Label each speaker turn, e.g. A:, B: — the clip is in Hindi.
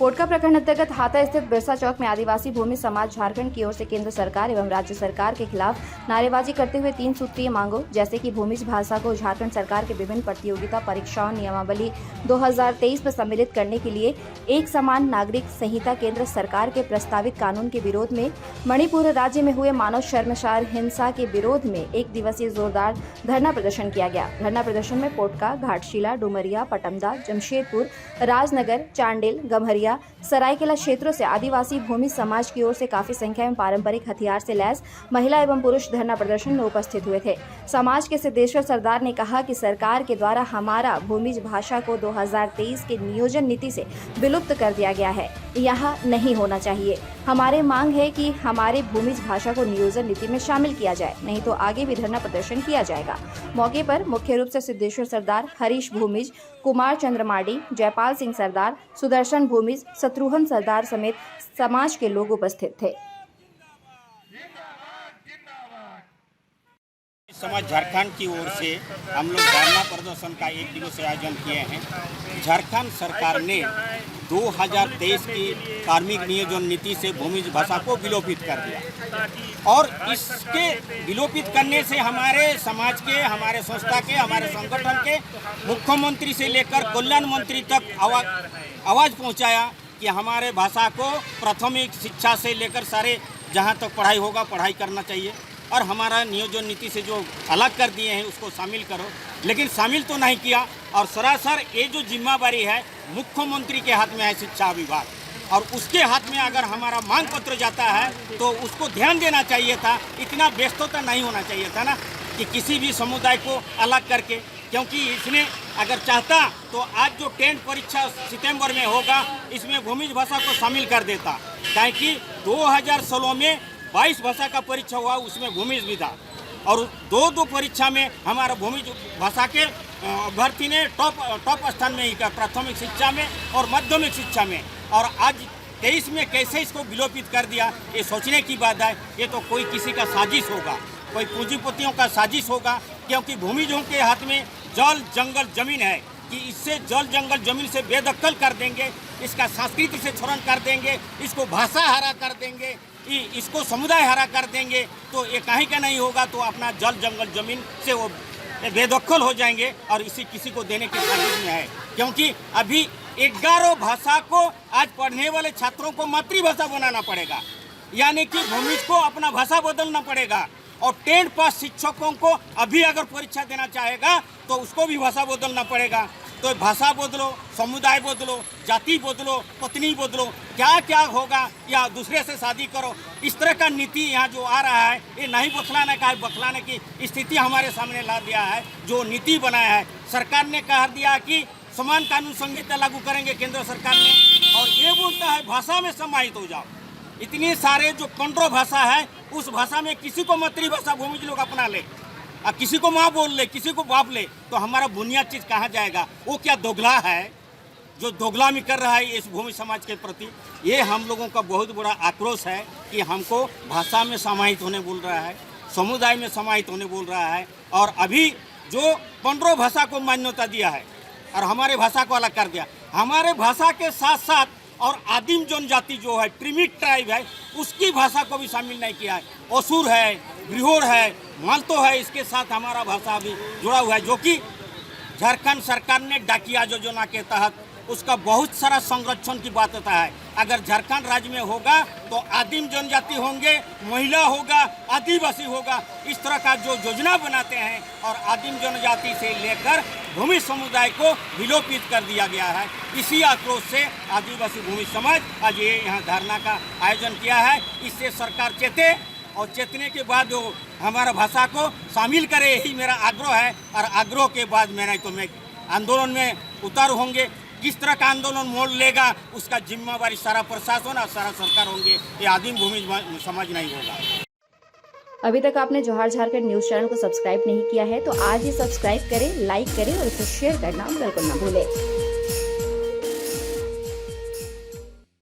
A: पोटका प्रखंड अंतर्गत हाता स्थित बिरसा चौक में आदिवासी भूमि समाज झारखंड की ओर से केंद्र सरकार एवं राज्य सरकार के खिलाफ नारेबाजी करते हुए 3 सूत्रीय मांगों जैसे कि भूमिज भाषा को झारखंड सरकार के विभिन्न प्रतियोगिता परीक्षाओं नियमावली 2023 में सम्मिलित करने के लिए एक समान नागरिक संहिता केंद्र सरकार के प्रस्तावित कानून के विरोध में मणिपुर राज्य में हुए मानव शर्मसार हिंसा के विरोध में 1 दिवसीय जोरदार धरना प्रदर्शन किया गया। धरना प्रदर्शन में पोटका, घाटशिला, डुमरिया, पटमदा, जमशेदपुर, राजनगर, चांडिल, गम्हरिया, सरायकेला क्षेत्रों से आदिवासी भूमि समाज की ओर से काफी संख्या में पारंपरिक हथियार से लैस महिला एवं पुरुष धरना प्रदर्शन में उपस्थित हुए थे। समाज के सिद्धेश्वर सरदार ने कहा कि सरकार के द्वारा हमारा भूमिज भाषा को 2023 के नियोजन नीति से विलुप्त कर दिया गया है, यहाँ नहीं होना चाहिए। हमारे मांग है कि हमारे भूमिज भाषा को नियोजन नीति में शामिल किया जाए, नहीं तो आगे भी धरना प्रदर्शन किया जाएगा। मौके पर मुख्य रूप से सिद्धेश्वर सरदार, हरीश भूमिज, कुमार चंद्रमाडी, जयपाल सिंह सरदार, सुदर्शन भूमिज, शत्रुघ्न सरदार समेत समाज के लोग उपस्थित थे।
B: समाज झारखंड की ओर से हम लोग धरना प्रदर्शन का 1 दिवसीय आयोजन किए हैं। झारखंड सरकार ने 2023 की कार्मिक नियोजन नीति से भूमिज भाषा को विलोपित कर दिया और इसके विलोपित करने से हमारे समाज के, हमारे संस्था के, हमारे संगठन के मुख्यमंत्री से लेकर कल्याण मंत्री तक आवाज़ पहुंचाया कि हमारे भाषा को प्राथमिक शिक्षा से लेकर सारे जहां तक पढ़ाई होगा पढ़ाई करना चाहिए और हमारा नियोजन नीति से जो अलग कर दिए हैं उसको शामिल करो। लेकिन शामिल तो नहीं किया और सरासर ये जो जिम्मेदारी है मुख्यमंत्री के हाथ में है शिक्षा विभाग और उसके हाथ में अगर हमारा मांग पत्र जाता है तो उसको ध्यान देना चाहिए था। इतना व्यस्तता नहीं होना चाहिए था ना कि किसी भी समुदाय को अलग करके, क्योंकि इसने अगर चाहता तो आज जो 10 परीक्षा सितंबर में होगा इसमें भूमिज भाषा को शामिल कर देता। क्योंकि 2016 में 22 भाषा का परीक्षा हुआ, उसमें भूमिज भी था और दो परीक्षा में हमारा भूमिज भाषा के अभ्यर्थी ने टॉप स्थान में ही का प्राथमिक शिक्षा में और माध्यमिक शिक्षा में, और आज 23 में कैसे इसको विलोपित कर दिया ये सोचने की बात है। ये तो कोई किसी का साजिश होगा, कोई पूंजीपतियों का साजिश होगा, क्योंकि भूमिजों के हाथ में जल जंगल जमीन है कि इससे जल जंगल जमीन से बेदखल कर देंगे, इसका संस्कृति से क्षरण कर देंगे, इसको भाषा हरा कर देंगे, इसको समुदाय हरा कर देंगे, तो ये कहीं का नहीं होगा तो अपना जल जंगल जमीन से वो बेदखल हो जाएंगे और इसी किसी को देने की साजिश में है। क्योंकि अभी 11 भाषा को आज पढ़ने वाले छात्रों को मातृभाषा बनाना पड़ेगा, यानी कि भूमिज को अपना भाषा बदलना पड़ेगा और 10 पास शिक्षकों को अभी अगर परीक्षा देना चाहेगा तो उसको भी भाषा बदलना पड़ेगा। तो भाषा बदलो, समुदाय बदलो, जाति बदलो, पत्नी बदलो, क्या क्या होगा, या दूसरे से शादी करो, इस तरह का नीति यहाँ जो आ रहा है ये नहीं बतलाने का है, बतलाने की स्थिति हमारे सामने ला दिया है। जो नीति बनाया है सरकार ने कह दिया कि समान कानून संहिता लागू करेंगे केंद्र सरकार ने, और ये बोलता है भाषा में समाहित हो जाओ। इतनी सारे जो 15 भाषा है उस भाषा में किसी को मातृभाषा भूमिज लोग अपना ले और किसी को माँ बोल ले, किसी को बाप ले, तो हमारा बुनियाद चीज़ कहाँ जाएगा? वो क्या दोगला है जो दोगलामी कर रहा है इस भूमि समाज के प्रति? ये हम लोगों का बहुत बड़ा आक्रोश है कि हमको भाषा में समाहित होने बोल रहा है, समुदाय में समाहित होने बोल रहा है, और अभी जो 15 भाषा को मान्यता दिया है और हमारे भाषा को अलग कर दिया। हमारे भाषा के साथ साथ और आदिम जनजाति जो है, प्रीमिट ट्राइब है, उसकी भाषा को भी शामिल नहीं किया है। असुर है, ब्रिहोर है, मालतो है, इसके साथ हमारा भाषा भी जुड़ा हुआ है, जो कि झारखंड सरकार ने डाकिया योजना के तहत उसका बहुत सारा संरक्षण की बात होता है। अगर झारखंड राज्य में होगा तो आदिम जनजाति होंगे, महिला होगा, आदिवासी होगा, इस तरह का जो योजना बनाते हैं और आदिम जनजाति से लेकर भूमि समुदाय को विलोपित कर दिया गया है। इसी आक्रोश से आदिवासी भूमि समाज आज ये यहाँ धरना का आयोजन किया है। इससे सरकार चेते और चेतने के बाद वो हमारा भाषा को शामिल करे, यही मेरा आग्रह है। और आग्रह के बाद मैं आंदोलन में उतर होंगे। किस तरह का आंदोलन मोड़ लेगा उसका जिम्मेवारी सारा प्रशासन और सारा सरकार होंगे, ये आदिम भूमि समाज नहीं होगा।
A: अभी तक आपने जोहार झारखंड न्यूज चैनल को सब्सक्राइब नहीं किया है तो आज ही सब्सक्राइब करें, लाइक करें और इसे शेयर करना बिल्कुल न भूलें।